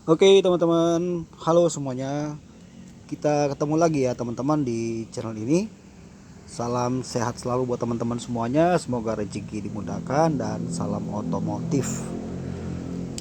Oke teman-teman, halo semuanya. Kita ketemu lagi ya teman-teman di channel ini. Salam sehat selalu buat teman-teman semuanya. Semoga rezeki dimudahkan dan salam otomotif.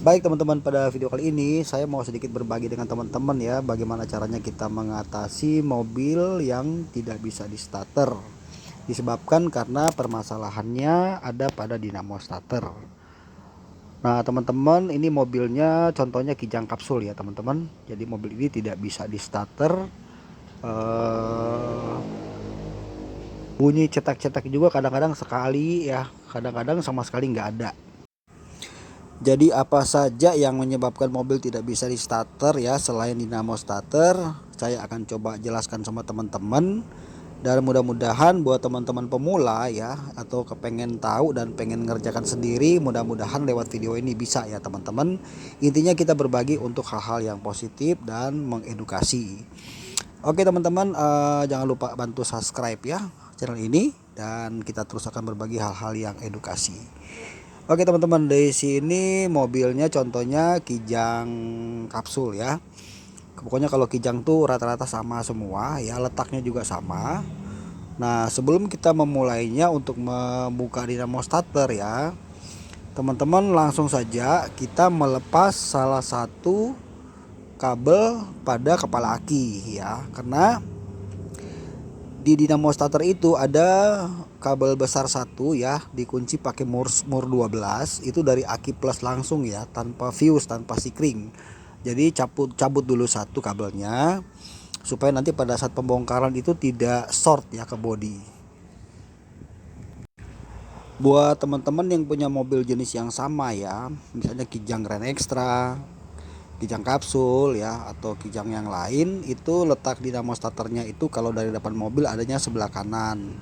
Baik teman-teman, pada video kali ini saya mau sedikit berbagi dengan teman-teman ya, bagaimana caranya kita mengatasi mobil yang tidak bisa di starter. Disebabkan karena permasalahannya ada pada dinamo starter. Nah teman-teman, ini mobilnya contohnya Kijang Kapsul ya teman-teman. Jadi mobil ini tidak bisa di starter. eh, Bunyi cetak-cetak juga kadang-kadang sekali ya, kadang-kadang sama sekali nggak ada. Jadi apa saja yang menyebabkan mobil tidak bisa di starter ya, selain dinamo starter, saya akan coba jelaskan sama teman-teman. Dan mudah-mudahan buat teman-teman pemula ya, atau kepengen tahu dan pengen ngerjakan sendiri, mudah-mudahan lewat video ini bisa ya teman-teman. Intinya kita berbagi untuk hal-hal yang positif dan mengedukasi. Oke teman-teman, jangan lupa bantu subscribe ya channel ini, dan kita terus akan berbagi hal-hal yang edukasi. Oke teman-teman, di sini mobilnya contohnya Kijang Kapsul ya. Pokoknya kalau Kijang tuh rata-rata sama semua ya, letaknya juga sama. Nah sebelum kita memulainya untuk membuka dinamo starter ya, teman-teman langsung saja kita melepas salah satu kabel pada kepala aki ya, karena di dinamo starter itu ada kabel besar satu ya, dikunci pakai mur 12 itu dari aki plus langsung ya, tanpa fuse, tanpa sikring. Jadi cabut dulu satu kabelnya supaya nanti pada saat pembongkaran itu tidak short ya ke bodi. Buat teman-teman yang punya mobil jenis yang sama ya, misalnya Kijang Grand Extra, Kijang Kapsul ya, atau Kijang yang lain, itu letak dinamo starternya itu kalau dari depan mobil adanya sebelah kanan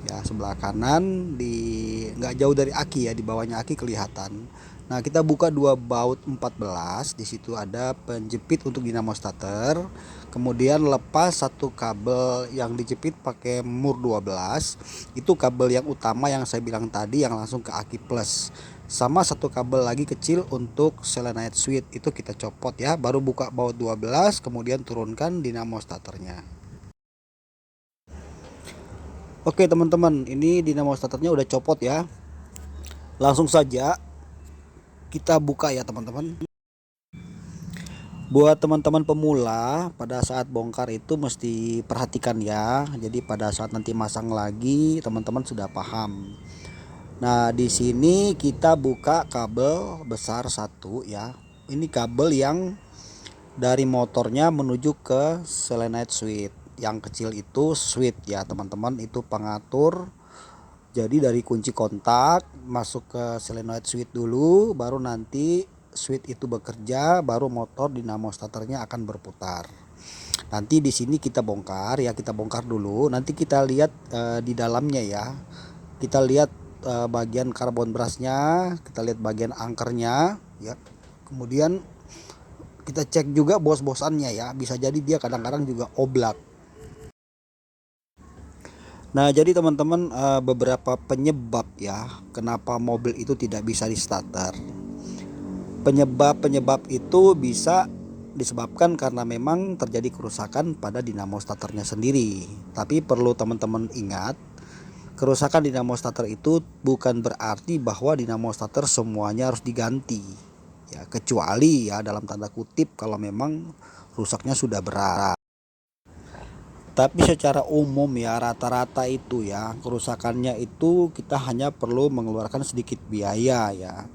ya, sebelah kanan, di nggak jauh dari aki ya, di bawahnya aki kelihatan. Nah kita buka dua baut 14, di situ ada penjepit untuk dinamo starter. Kemudian lepas satu kabel yang dijepit pakai mur 12, itu kabel yang utama yang saya bilang tadi yang langsung ke aki plus. Sama satu kabel lagi kecil untuk selenite switch, itu kita copot ya, baru buka baut 12, kemudian turunkan dinamo starternya. Oke teman-teman, ini dinamo starternya udah copot ya. Langsung saja kita buka ya teman-teman. Buat teman-teman pemula, pada saat bongkar itu mesti perhatikan ya. Jadi pada saat nanti masang lagi, teman-teman sudah paham. Nah di sini kita buka kabel besar satu ya. Ini kabel yang dari motornya menuju ke selenite switch. Yang kecil itu switch ya teman-teman, itu pengatur. Jadi dari kunci kontak masuk ke solenoid switch dulu, baru nanti switch itu bekerja, baru motor dinamo starternya akan berputar. Nanti di sini kita bongkar ya, kita bongkar dulu. Nanti kita lihat di dalamnya ya. Kita lihat bagian karbon brasnya, kita lihat bagian angkernya ya. Kemudian kita cek juga bos-bosannya ya. Bisa jadi dia kadang-kadang juga oblak. Nah, jadi teman-teman, beberapa penyebab ya kenapa mobil itu tidak bisa di starter. Penyebab-penyebab itu bisa disebabkan karena memang terjadi kerusakan pada dinamo starternya sendiri. Tapi perlu teman-teman ingat, kerusakan dinamo starter itu bukan berarti bahwa dinamo starter semuanya harus diganti. Ya, kecuali ya dalam tanda kutip kalau memang rusaknya sudah berat. Tapi secara umum ya, rata-rata itu ya, kerusakannya itu kita hanya perlu mengeluarkan sedikit biaya ya.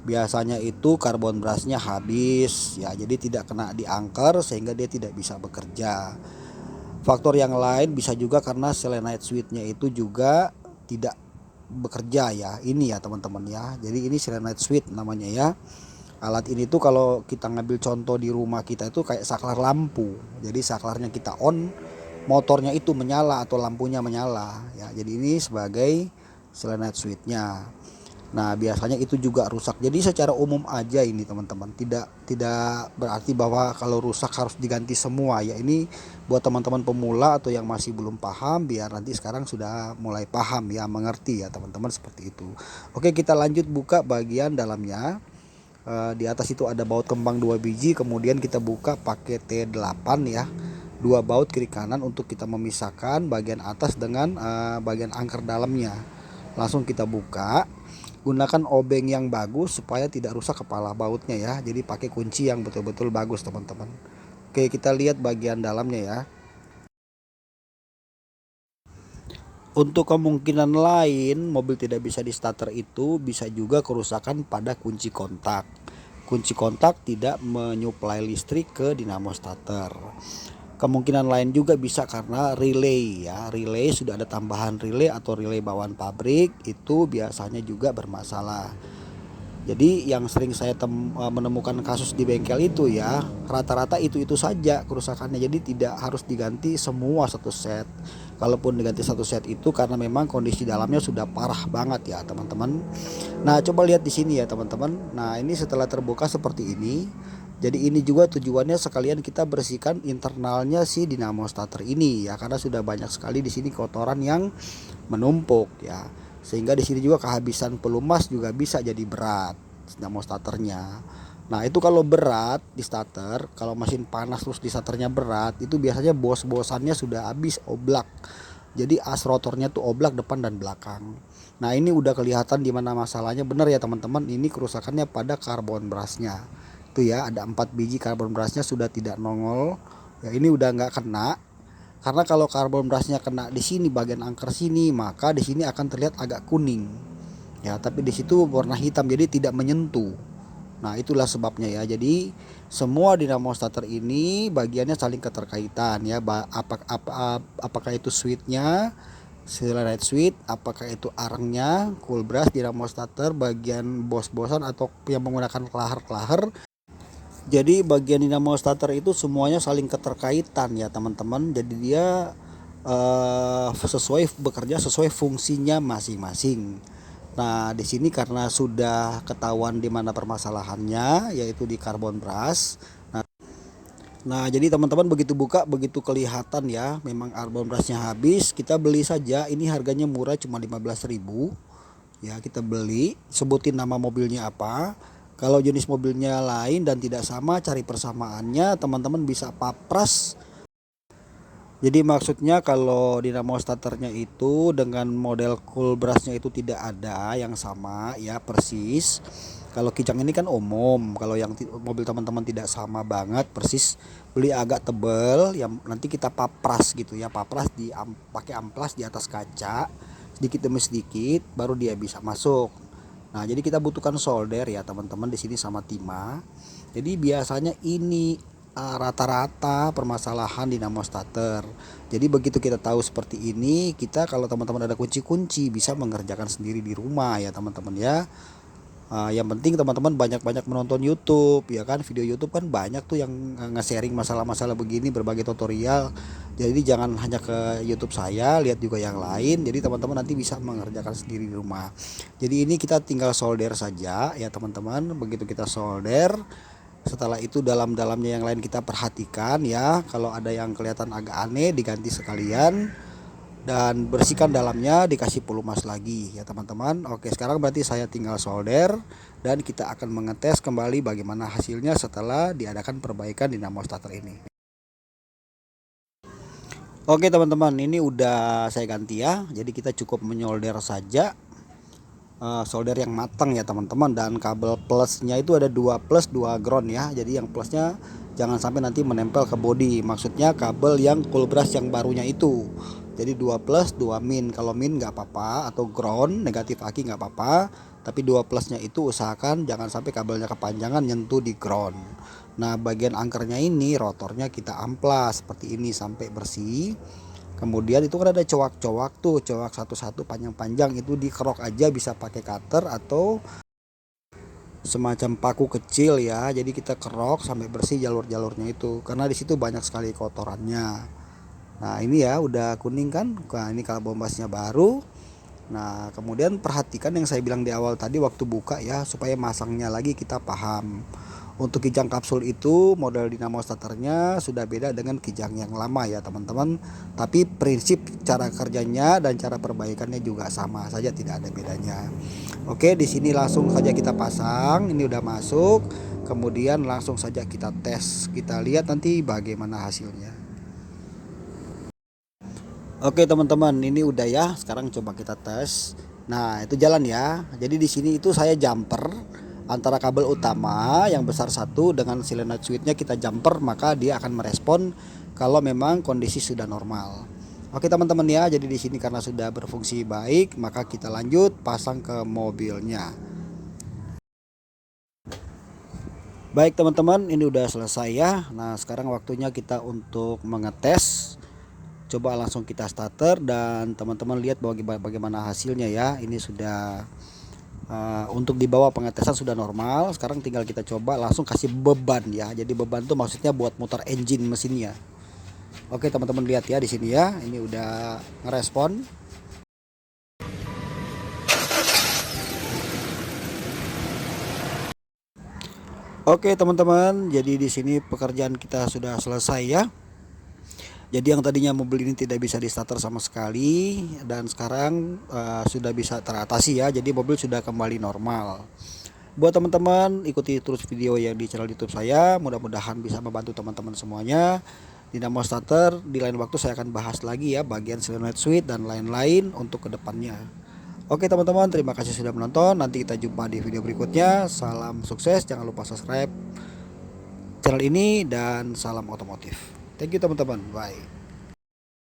Biasanya itu karbon brasnya habis ya, jadi tidak kena di angker sehingga dia tidak bisa bekerja. Faktor yang lain bisa juga karena selenite switchnya itu juga tidak bekerja ya. Ini ya teman-teman ya. Jadi ini selenite switch namanya ya. Alat ini tuh kalau kita ngambil contoh di rumah kita itu kayak saklar lampu. Jadi saklarnya kita on, motornya itu menyala atau lampunya menyala ya. Jadi ini sebagai selenite switchnya. Nah biasanya itu juga rusak. Jadi secara umum aja ini teman-teman, tidak berarti bahwa kalau rusak harus diganti semua ya. Ini buat teman-teman pemula atau yang masih belum paham, biar nanti sekarang sudah mulai paham ya, mengerti ya teman-teman, seperti itu. Oke, kita lanjut buka bagian dalamnya. Di atas itu ada baut kembang 2 biji, kemudian kita buka pakai T8 ya, 2 baut kiri kanan untuk kita memisahkan bagian atas dengan bagian angker dalamnya. Langsung kita buka, gunakan obeng yang bagus supaya tidak rusak kepala bautnya ya, jadi pakai kunci yang betul-betul bagus teman-teman. Oke, kita lihat bagian dalamnya ya. Untuk kemungkinan lain mobil tidak bisa di starter itu bisa juga kerusakan pada kunci kontak. Kunci kontak tidak menyuplai listrik ke dinamo starter. Kemungkinan lain juga bisa karena relay ya. Relay sudah ada tambahan relay atau relay bawaan pabrik, itu biasanya juga bermasalah. Jadi yang sering saya menemukan kasus di bengkel itu ya, rata-rata itu saja kerusakannya. Jadi tidak harus diganti semua satu set. Kalaupun diganti satu set itu karena memang kondisi dalamnya sudah parah banget ya teman-teman. Nah coba lihat di sini ya teman-teman. Nah ini setelah terbuka seperti ini. Jadi ini juga tujuannya sekalian kita bersihkan internalnya si dinamo starter ini ya, karena sudah banyak sekali di sini kotoran yang menumpuk ya. Sehingga di sini juga kehabisan pelumas juga bisa jadi berat dinamo starternya. Nah itu kalau berat di starter, kalau mesin panas terus di starternya berat, itu biasanya bos-bosannya sudah habis oblak. Jadi as rotornya tuh oblak depan dan belakang. Nah ini udah kelihatan di mana masalahnya, benar ya teman-teman. Ini kerusakannya pada karbon brasnya. Tuh ya, ada 4 biji karbon brasnya sudah tidak nongol. Ya ini udah nggak kena. Karena kalau karbon brasnya kena di sini bagian angker sini, maka di sini akan terlihat agak kuning. Ya, tapi di situ warna hitam jadi tidak menyentuh. Nah, itulah sebabnya ya. Jadi semua dinamo starter ini bagiannya saling keterkaitan ya. Apakah itu switchnya, silent switch, apakah itu arangnya, cool brush, dinamo starter, bagian bos-bosan atau yang menggunakan klaher-klaher. Jadi bagian dinamo starter itu semuanya saling keterkaitan ya teman-teman. Jadi dia bekerja sesuai fungsinya masing-masing. Nah di sini karena sudah ketahuan di mana permasalahannya, yaitu di karbon brush. Nah jadi teman-teman begitu buka begitu kelihatan ya, memang karbon brushnya habis. Kita beli saja, ini harganya murah cuma 15.000 ya. Kita beli, sebutin nama mobilnya apa. Kalau jenis mobilnya lain dan tidak sama, cari persamaannya, teman-teman bisa papras. Jadi maksudnya kalau dinamo starternya itu dengan model cool brushnya itu tidak ada yang sama ya persis. Kalau kijang ini kan umum, kalau yang mobil teman-teman tidak sama banget persis, beli agak tebel yang nanti kita papras gitu ya, papras pakai amplas di atas kaca sedikit demi sedikit baru dia bisa masuk. Nah, jadi kita butuhkan solder ya teman-teman di sini sama timah. Jadi biasanya ini rata-rata permasalahan dinamo starter. Jadi begitu kita tahu seperti ini, kita kalau teman-teman ada kunci-kunci bisa mengerjakan sendiri di rumah ya teman-teman ya. Yang penting teman-teman banyak-banyak menonton YouTube ya kan, video YouTube kan banyak tuh yang nge-sharing masalah-masalah begini, berbagai tutorial. Jadi jangan hanya ke YouTube saya, lihat juga yang lain. Jadi teman-teman nanti bisa mengerjakan sendiri di rumah. Jadi ini kita tinggal solder saja ya teman-teman. Begitu kita solder, setelah itu dalam-dalamnya yang lain kita perhatikan ya. Kalau ada yang kelihatan agak aneh diganti sekalian. Dan bersihkan dalamnya, dikasih pelumas lagi ya teman-teman. Oke, sekarang berarti saya tinggal solder dan kita akan mengetes kembali bagaimana hasilnya setelah diadakan perbaikan dinamo starter ini. Oke teman-teman, ini udah saya ganti ya. Jadi kita cukup menyolder saja, solder yang matang ya teman-teman. Dan kabel plusnya itu ada 2 plus 2 ground ya. Jadi yang plusnya jangan sampai nanti menempel ke bodi, maksudnya kabel yang cool brush yang barunya itu. Jadi 2 plus 2 min, kalau min nggak apa-apa, atau ground negatif aki nggak apa-apa, tapi 2 plusnya itu usahakan jangan sampai kabelnya kepanjangan nyentuh di ground. Nah bagian angkernya ini rotornya kita amplas seperti ini sampai bersih. Kemudian itu kan ada cowak-cowak tuh, cowak satu-satu panjang-panjang, itu dikerok aja, bisa pakai cutter atau semacam paku kecil ya. Jadi kita kerok sampai bersih jalur-jalurnya itu, karena di situ banyak sekali kotorannya. Nah ini ya udah kuning kan. Nah ini kalau bombasnya baru. Nah kemudian perhatikan yang saya bilang di awal tadi waktu buka ya, supaya masangnya lagi kita paham. Untuk kijang kapsul itu model dinamo starternya sudah beda dengan kijang yang lama ya teman-teman. Tapi prinsip cara kerjanya dan cara perbaikannya juga sama saja, tidak ada bedanya. Oke, di sini langsung saja kita pasang. Ini udah masuk. Kemudian langsung saja kita tes. Kita lihat nanti bagaimana hasilnya. Oke, teman-teman, ini udah ya. Sekarang coba kita tes. Nah, itu jalan ya. Jadi di sini itu saya jumper antara kabel utama yang besar satu dengan solenoid switchnya kita jumper, maka dia akan merespon kalau memang kondisi sudah normal. Oke, teman-teman ya. Jadi di sini karena sudah berfungsi baik, maka kita lanjut pasang ke mobilnya. Baik teman-teman, ini udah selesai ya. Nah, sekarang waktunya kita untuk mengetes. Coba langsung kita starter dan teman-teman lihat bagaimana hasilnya ya. Ini sudah untuk di bawah pengetesan sudah normal. Sekarang tinggal kita coba langsung kasih beban ya. Jadi beban itu maksudnya buat muter engine mesinnya. Oke teman-teman, lihat ya di sini ya. Ini udah ngerespon. Oke teman-teman, jadi di sini pekerjaan kita sudah selesai ya. Jadi yang tadinya mobil ini tidak bisa di starter sama sekali dan sekarang sudah bisa teratasi ya. Jadi mobil sudah kembali normal. Buat teman-teman, ikuti terus video yang di channel YouTube saya. Mudah-mudahan bisa membantu teman-teman semuanya. Dinamo starter di lain waktu saya akan bahas lagi ya bagian solenoid switch dan lain-lain untuk kedepannya. Oke teman-teman, terima kasih sudah menonton. Nanti kita jumpa di video berikutnya. Salam sukses, jangan lupa subscribe channel ini dan salam otomotif. Thank you teman-teman, bye.